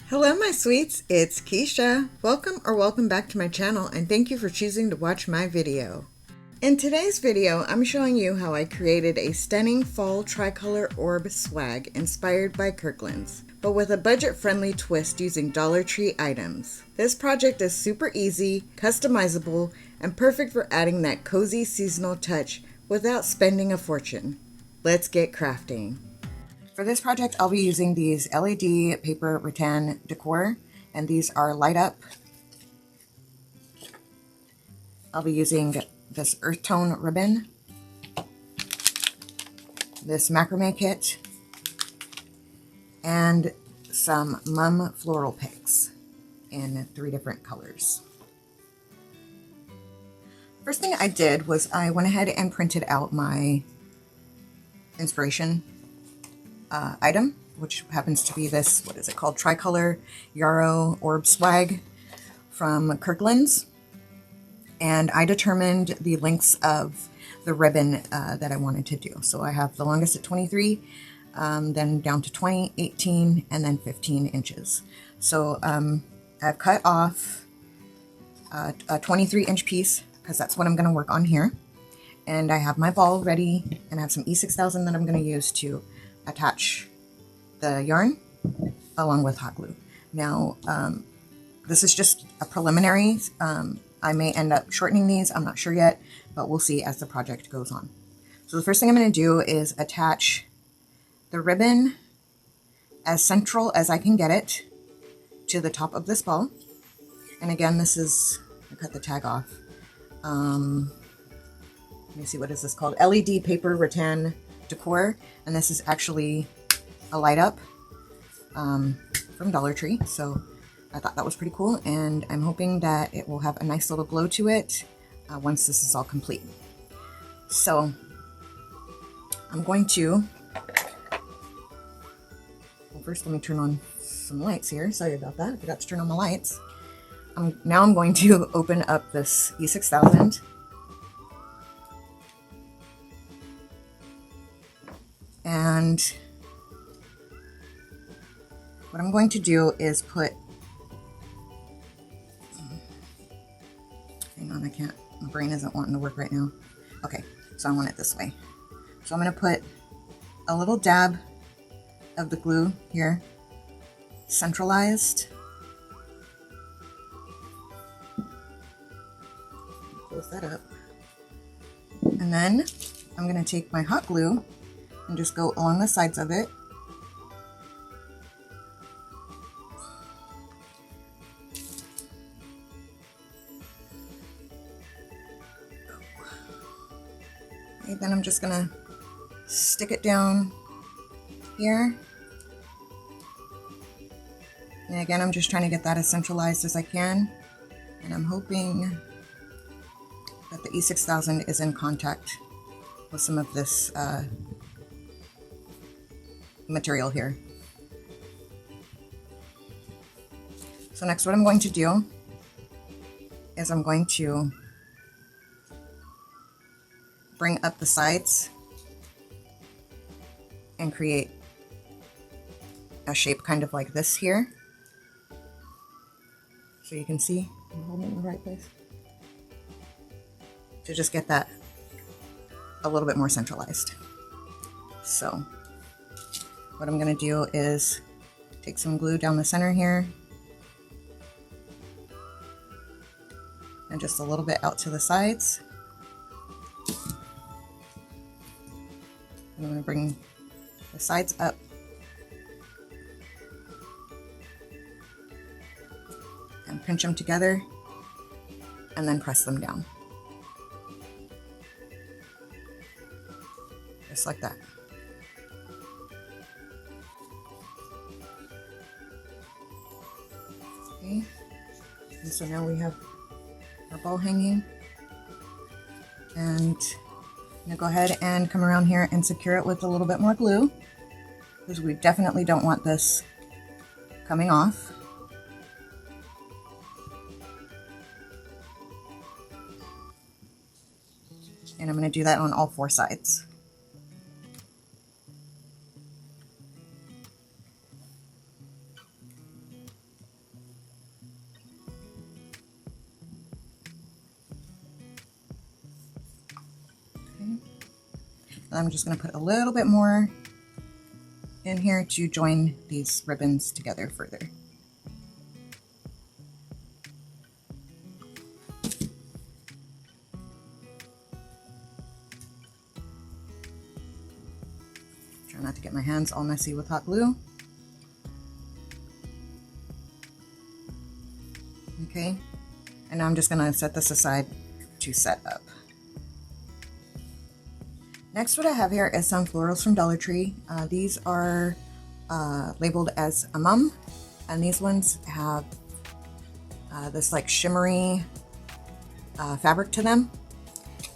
Hello my sweets, it's Keisha. Welcome back to my channel and thank you for choosing to watch my video. In today's video, I'm showing you how I created a stunning fall tricolor orb swag inspired by Kirkland's, but with a budget-friendly twist using Dollar Tree items. This project is super easy, customizable, and perfect for adding that cozy seasonal touch without spending a fortune. Let's get crafting. For this project, I'll be using these LED paper rattan decor, and these are light up. I'll be using this earth tone ribbon, this macrame kit, and some mum floral picks in 3 different colors. First thing I did was I went ahead and printed out my inspiration item, which happens to be this, what is it called, Tricolor Orb swag from Kirkland's. And I determined the lengths of the ribbon that I wanted to do. So I have the longest at 23, then down to 20, 18, and then 15 inches. So I've cut off a 23-inch piece because that's what I'm going to work on here. And I have my ball ready, and I have some E6000 that I'm going to use to attach the yarn along with hot glue. Now, this is just a preliminary. I may end up shortening these, I'm not sure yet, but we'll see as the project goes on. So the first thing I'm going to do is attach the ribbon as central as I can get it to the top of this ball. And again, this is, I cut the tag off. Let me see, what is this called? LED paper rattan decor, and this is actually a light up from Dollar Tree, so I thought that was pretty cool, and I'm hoping that it will have a nice little glow to it once this is all complete. So I'm going to, well, first let me turn on some lights here. Sorry about that, I forgot to turn on my lights. Now I'm going to open up this E6000. And what I'm going to do is put, hang on, I can't, my brain isn't wanting to work right now. Okay, so I want it this way. So I'm going to put a little dab of the glue here, centralized. Close that up. And then I'm going to take my hot glue and just go along the sides of it. Okay, then I'm just gonna stick it down here. And again, I'm just trying to get that as centralized as I can. And I'm hoping that the E6000 is in contact with some of this material here. So next, what I'm going to do is I'm going to bring up the sides and create a shape kind of like this here. So you can see I'm holding it in the right place. To just get that a little bit more centralized. So what I'm going to do is take some glue down the center here and just a little bit out to the sides. I'm going to bring the sides up and pinch them together and then press them down. Just like that. Okay, and so now we have our ball hanging, and I'm gonna go ahead and come around here and secure it with a little bit more glue, because we definitely don't want this coming off. And I'm going to do that on all 4 sides. And I'm just going to put a little bit more in here to join these ribbons together further. Try not to get my hands all messy with hot glue. Okay, and now I'm just going to set this aside to set up. Next, what I have here is some florals from Dollar Tree. These are labeled as a mum, and these ones have this like shimmery fabric to them.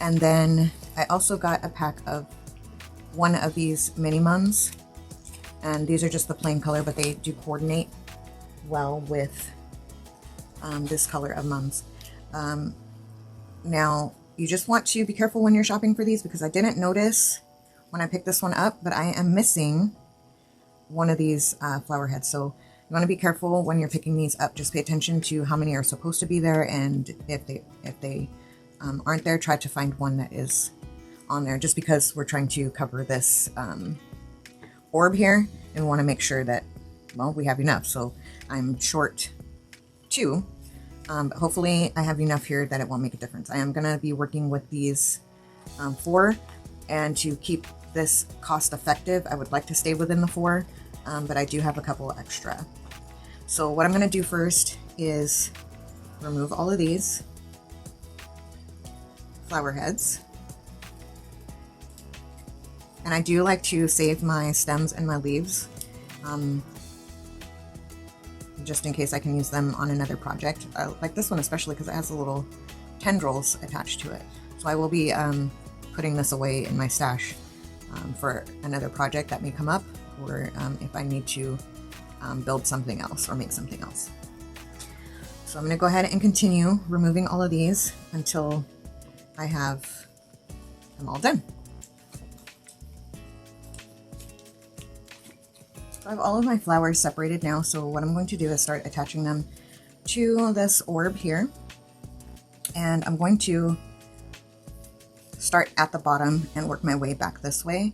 And then I also got a pack of one of these mini mums, and these are just the plain color, but they do coordinate well with this color of mums. Now, you just want to be careful when you're shopping for these, because I didn't notice when I picked this one up, but I am missing one of these flower heads. So you want to be careful when you're picking these up. Just pay attention to how many are supposed to be there, and if they aren't there, try to find one that is on there, just because we're trying to cover this orb here and want to make sure that, well, we have enough. So I'm short 2. But hopefully I have enough here that it won't make a difference. I am going to be working with these 4, and to keep this cost effective, I would like to stay within the 4, but I do have a couple extra. So what I'm going to do first is remove all of these flower heads. And I do like to save my stems and my leaves, just in case I can use them on another project. I like this one especially because it has the little tendrils attached to it. So I will be putting this away in my stash for another project that may come up, or if I need to build something else or make something else. So I'm going to go ahead and continue removing all of these until I have them all done. I have all of my flowers separated now, so what I'm going to do is start attaching them to this orb here. And I'm going to start at the bottom and work my way back this way.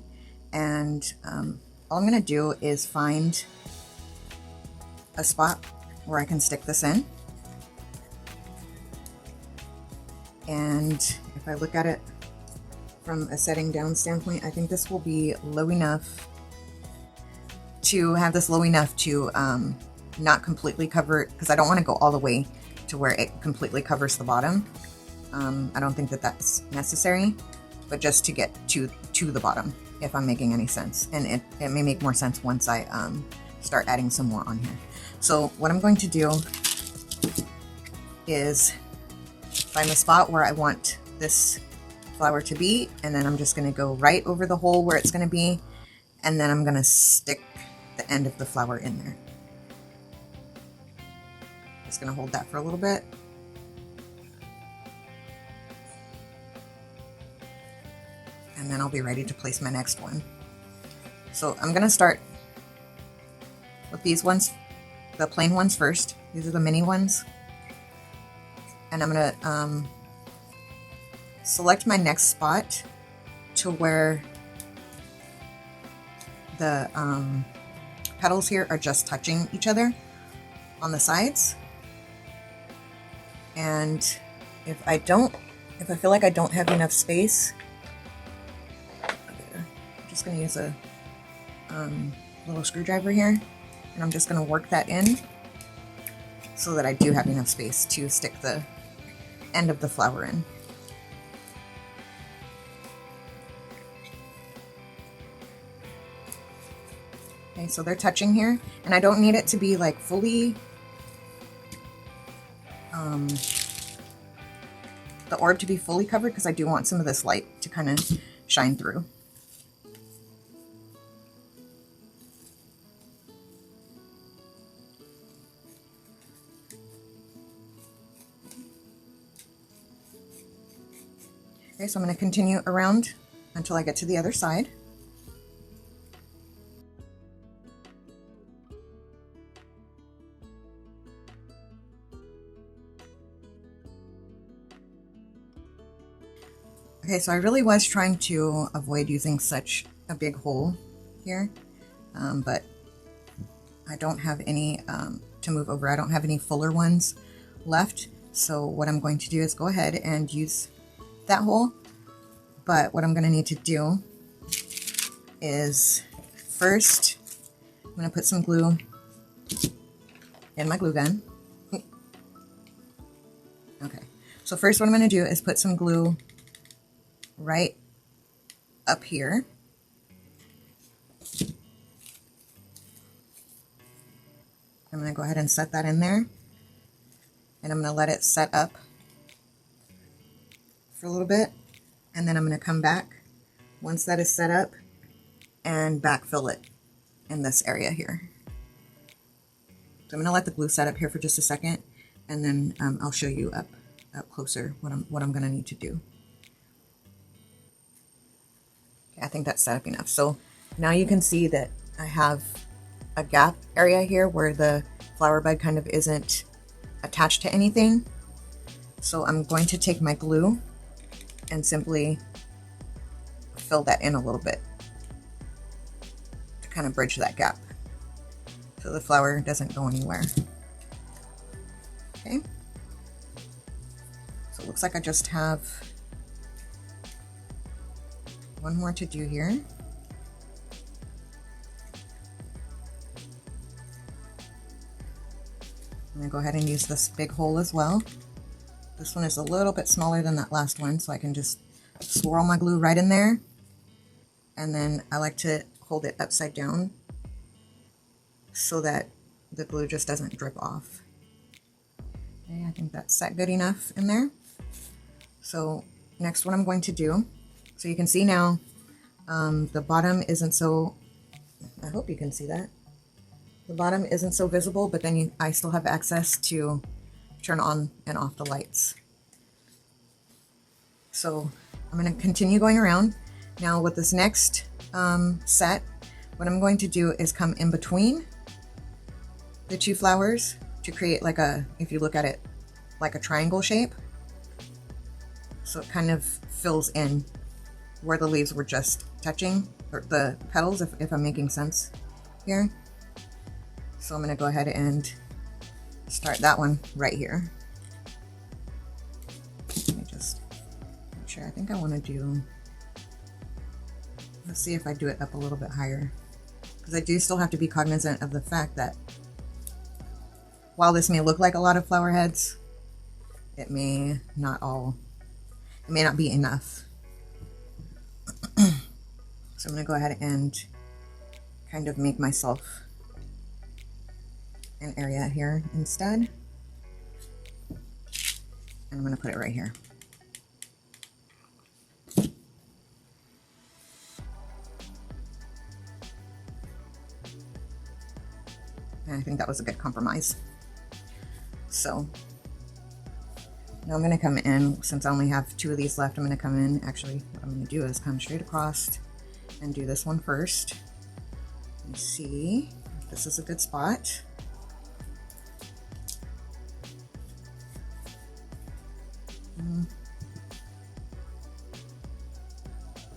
And all I'm going to do is find a spot where I can stick this in. And if I look at it from a setting down standpoint, I think this will be low enough to have this low enough to not completely cover it, because I don't want to go all the way to where it completely covers the bottom. I don't think that that's necessary, but just to get to the bottom, if I'm making any sense. And it may make more sense once I start adding some more on here. So what I'm going to do is find the spot where I want this flower to be, and then I'm just going to go right over the hole where it's going to be, and then I'm going to stick the end of the flower in there. Just going to hold that for a little bit. And then I'll be ready to place my next one. So I'm going to start with these ones, the plain ones first. These are the mini ones. And I'm going to select my next spot to where the petals here are just touching each other on the sides. And if I feel like I don't have enough space, I'm just going to use a little screwdriver here, and I'm just going to work that in so that I do have enough space to stick the end of the flower in. Okay, so they're touching here, and I don't need it to be like fully, the orb to be fully covered, because I do want some of this light to kind of shine through. Okay, so I'm going to continue around until I get to the other side. Okay, so I really was trying to avoid using such a big hole here, but I don't have any to move over. I don't have any fuller ones left. So what I'm going to do is go ahead and use that hole. But what I'm going to need to do is first, I'm going to put some glue in my glue gun. Okay, so first what I'm going to do is put some glue right up here. I'm going to go ahead and set that in there, and I'm going to let it set up for a little bit, and then I'm going to come back once that is set up and backfill it in this area here. So I'm going to let the glue set up here for just a second, and then I'll show you up closer what I'm going to need to do. Okay, I think that's set up enough. So now you can see that I have a gap area here where the flower bud kind of isn't attached to anything. So I'm going to take my glue and simply fill that in a little bit to kind of bridge that gap so the flower doesn't go anywhere. Okay, so it looks like I just have one more to do here. I'm going to go ahead and use this big hole as well. This one is a little bit smaller than that last one, so I can just swirl my glue right in there. And then I like to hold it upside down so that the glue just doesn't drip off. Okay, I think that's set good enough in there. So next what I'm going to do, so you can see now the bottom isn't so, I hope you can see that. The bottom isn't so visible, but then I still have access to turn on and off the lights. So I'm going to continue going around. Now with this next set, what I'm going to do is come in between the two flowers to create like a, if you look at it, like a triangle shape. So it kind of fills in where the leaves were just touching, or the petals, if I'm making sense here. So I'm going to go ahead and start that one right here. Let me just make sure. I think I want to do, let's see if I do it up a little bit higher, because I do still have to be cognizant of the fact that while this may look like a lot of flower heads, it may not be enough. So I'm going to go ahead and kind of make myself an area here instead. And I'm going to put it right here. And I think that was a good compromise. So now I'm going to come in, since I only have 2 of these left, I'm going to come in, actually what I'm going to do is come straight across and do this one first. And see if this is a good spot.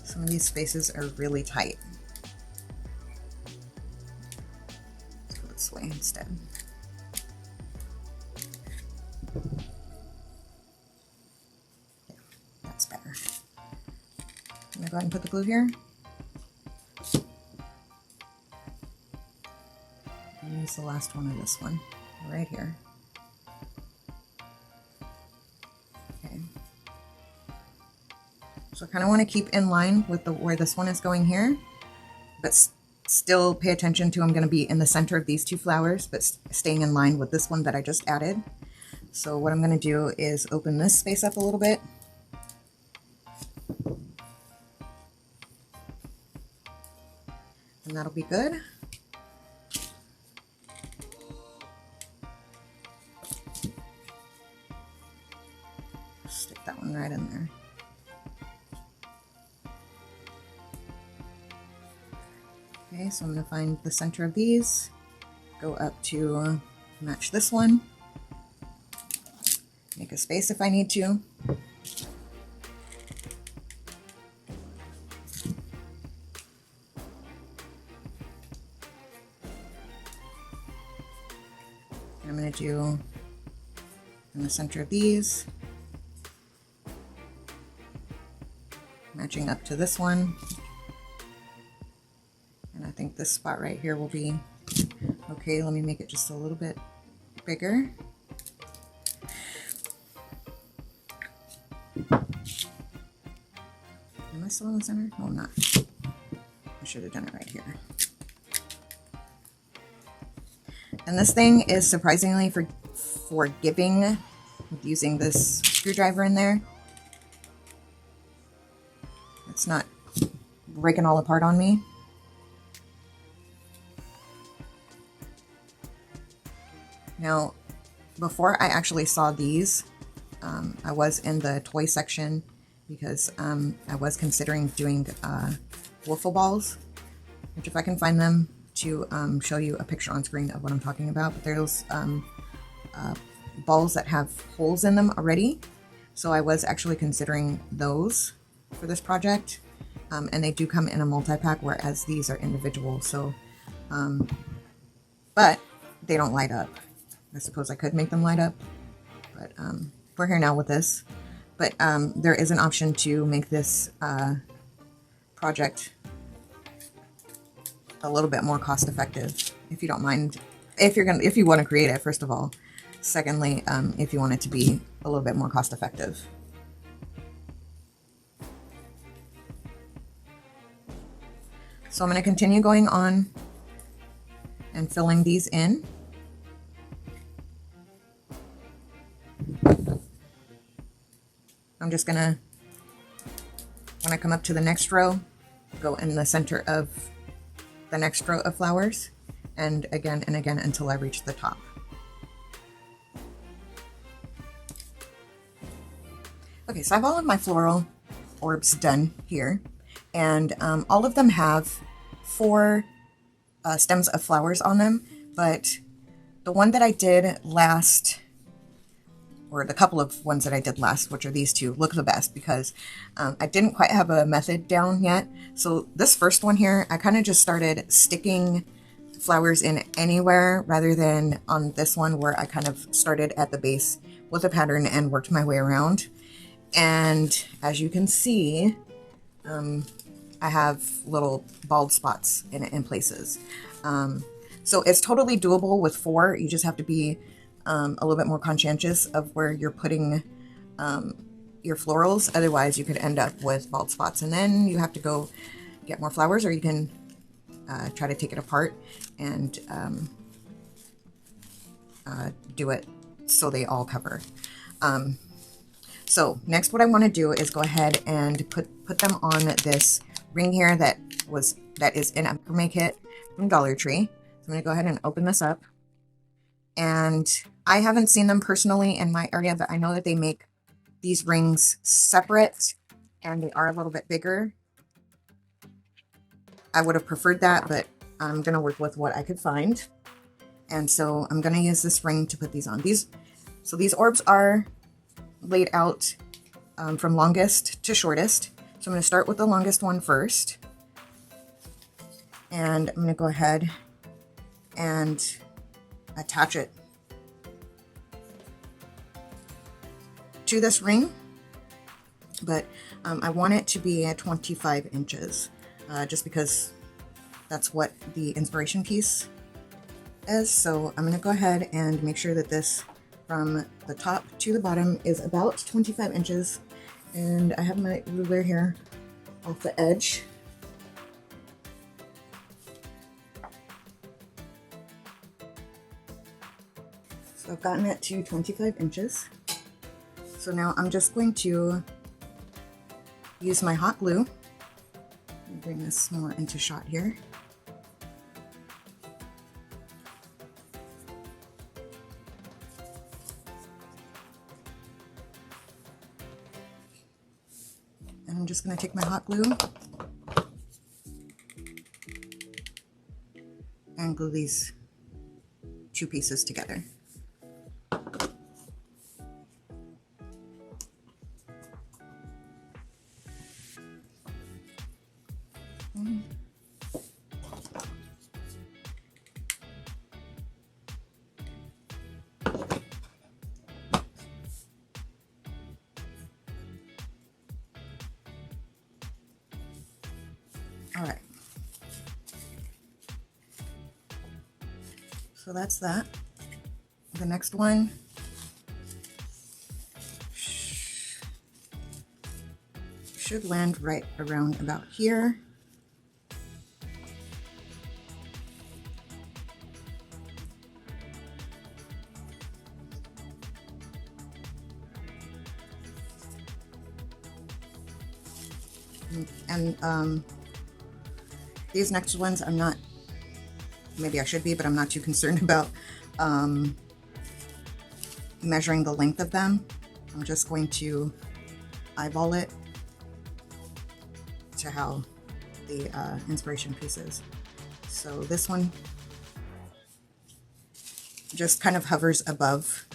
Some of these spaces are really tight. Let's go this way instead. Yeah, that's better. I'm going to go ahead and put the glue here. And use the last one of this one right here. So I kind of want to keep in line with where this one is going here, but still pay attention to, I'm going to be in the center of these 2 flowers, but staying in line with this one that I just added. So what I'm going to do is open this space up a little bit. And that'll be good. Stick that one right in there. Okay, so I'm going to find the center of these, go up to match this one, make a space if I need to, And I'm going to do in the center of these, matching up to this one. And I think this spot right here will be okay. Let me make it just a little bit bigger. Am I still in the center? No, I'm not. I should have done it right here. And this thing is surprisingly forgiving with using this screwdriver in there. It's not breaking all apart on me. Now, before I actually saw these, I was in the toy section because I was considering doing wiffle balls, which if I can find them to show you a picture on screen of what I'm talking about, but there's balls that have holes in them already. So I was actually considering those for this project, and they do come in a multi-pack, whereas these are individual. So, but they don't light up. I suppose I could make them light up, but we're here now with this. But there is an option to make this project a little bit more cost effective, if you don't mind, if you want to create it, first of all. Secondly, if you want it to be a little bit more cost effective. So I'm going to continue going on and filling these in. I'm just going to, when I come up to the next row, go in the center of the next row of flowers, and again until I reach the top. Okay, so I have all of my floral orbs done here, and all of them have 4 stems of flowers on them, but the one that I did last, or the couple of ones that I did last, which are these two, look the best because I didn't quite have a method down yet. So this first one here, I kind of just started sticking flowers in anywhere rather than on this one where I kind of started at the base with a pattern and worked my way around. And as you can see, I have little bald spots in places. So it's totally doable with 4. You just have to be a little bit more conscientious of where you're putting your florals. Otherwise, you could end up with bald spots, and then you have to go get more flowers, or you can try to take it apart and do it so they all cover. So next, what I want to do is go ahead and put them on this ring here that is in a Macrame kit from Dollar Tree. So I'm going to go ahead and open this up. And I haven't seen them personally in my area, but I know that they make these rings separate and they are a little bit bigger. I would have preferred that, but I'm going to work with what I could find. And so I'm going to use this ring to put these on. So these orbs are laid out from longest to shortest. So I'm going to start with the longest one first. And I'm going to go ahead and attach it to this ring, but I want it to be at 25 inches, just because that's what the inspiration piece is. So I'm going to go ahead and make sure that this from the top to the bottom is about 25 inches, and I have my ruler here off the edge. So I've gotten it to 25 inches. So now I'm just going to use my hot glue. Let me bring this more into shot here. And I'm just going to take my hot glue and glue these 2 pieces together. So that's that. The next one should land right around about here. And these next ones, I'm not, maybe I should be, but I'm not too concerned about measuring the length of them. I'm just going to eyeball it to how the inspiration piece is. So this one just kind of hovers above.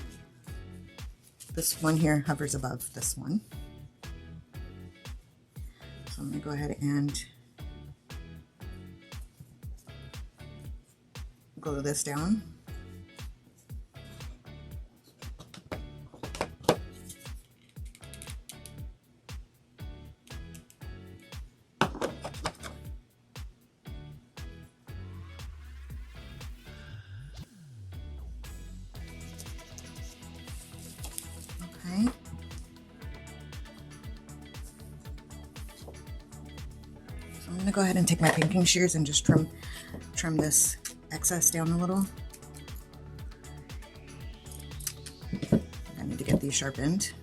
This one here hovers above this one. So I'm going to go ahead and glue this down. Okay. So I'm going to go ahead and take my painting shears and just trim this excess down a little. I need to get these sharpened.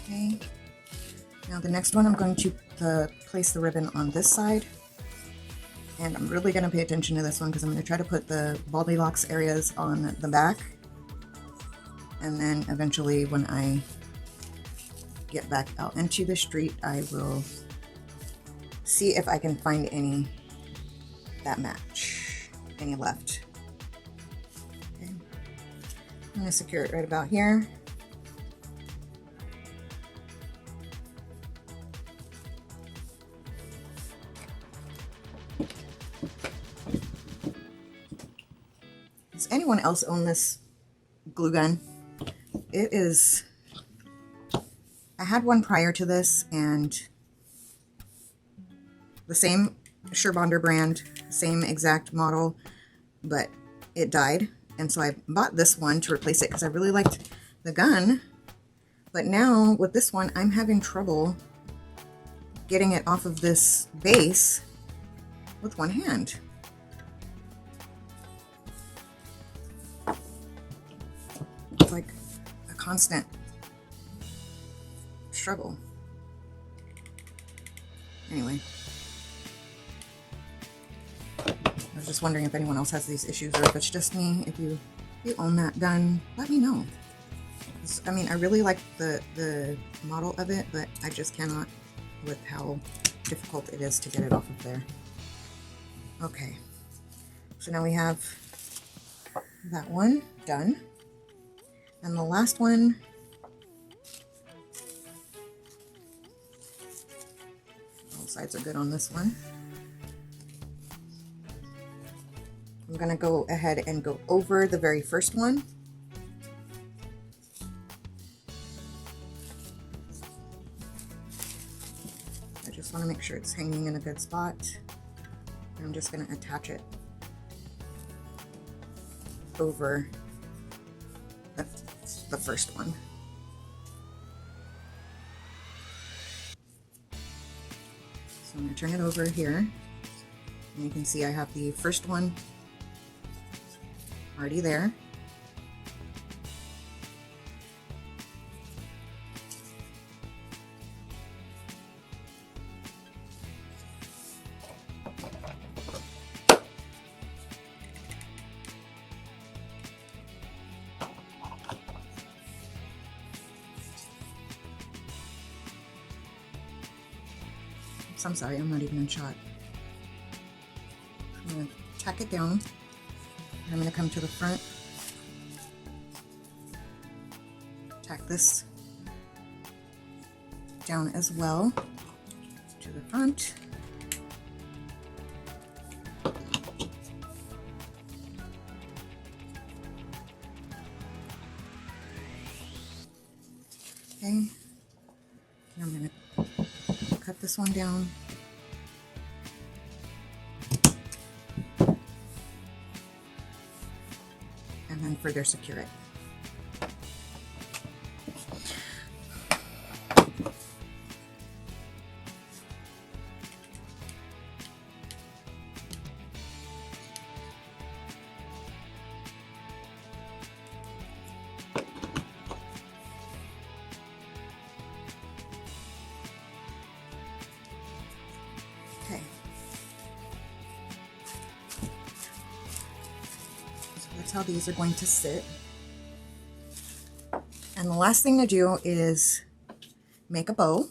Okay, now the next one I'm going to place the ribbon on this side, and I'm really going to pay attention to this one because I'm going to try to put the Goldilocks areas on the back, and then eventually when I get back out into the street I will see if I can find any that match, any left. Okay. I'm going to secure it right about here. Does anyone else own this glue gun? It is, I had one prior to this, and the same Surebonder brand, same exact model, but it died. And so I bought this one to replace it because I really liked the gun. But now with this one, I'm having trouble getting it off of this base with one hand. It's like a constant struggle. Anyway, I was just wondering if anyone else has these issues or if it's just me. If you own that gun, let me know. I mean, I really like the model of it, but I just cannot with how difficult it is to get it off of there. Okay, so now we have that one done. And the last one, all sides are good on this one. I'm going to go ahead and go over the very first one. I just want to make sure it's hanging in a good spot. I'm just going to attach it over the first one. So I'm going to turn it over here, and you can see I have the first one already there. I'm sorry, I'm not even in shot. tack it down. And I'm going to come to the front, tack this down as well to the front. Okay, and I'm going to cut this one down. And then further secure it. Okay. So that's how these are going to sit. And the last thing to do is make a bow.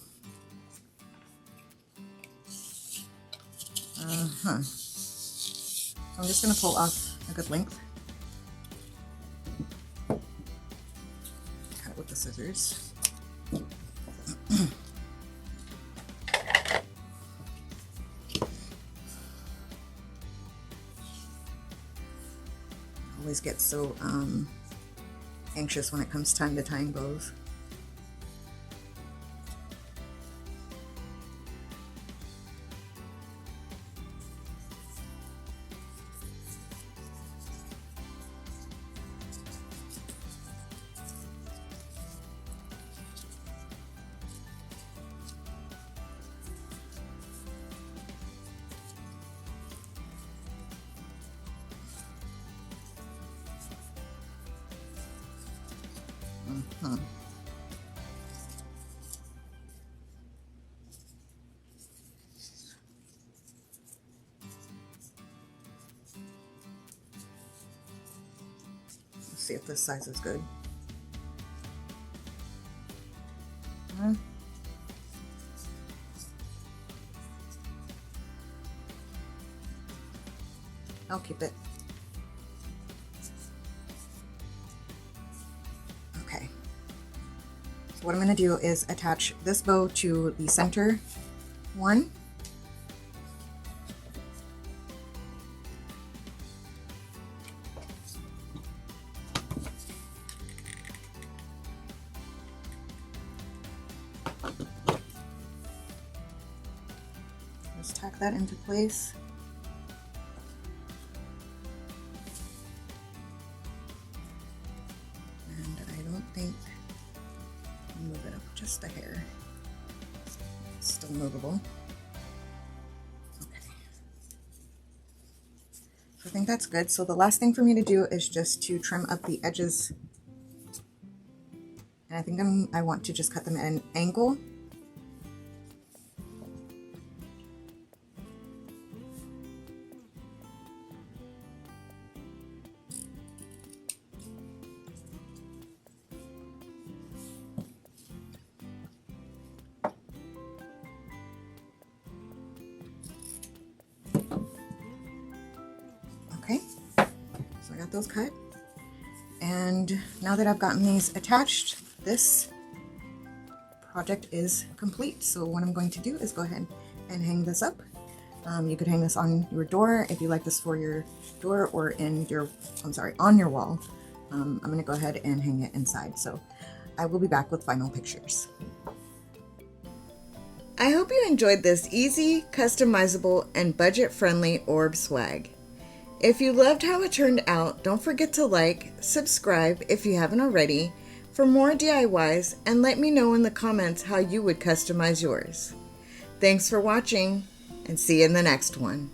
So I'm just going to pull off a good length. Cut it with the scissors. Always get so anxious when it comes time to tying bows. Let's see if this size is good. I'll keep it. Okay. So what I'm going to do is attach this bow to the center one. Just tack that into place. And I don't think, move it up just a hair. It's still movable. Okay. So I think that's good. So the last thing for me to do is just to trim up the edges. And I think I want to just cut them at an angle. Okay, so I got those cut. And now that I've gotten these attached, this project is complete. So what I'm going to do is go ahead and hang this up. You could hang this on your door if you like this for your door, or in your, on your wall. I'm going to go ahead and hang it inside. So I will be back with final pictures. I hope you enjoyed this easy, customizable, and budget-friendly orb swag. If you loved how it turned out, don't forget to like, subscribe if you haven't already, for more DIYs, and let me know in the comments how you would customize yours. Thanks for watching, and see you in the next one.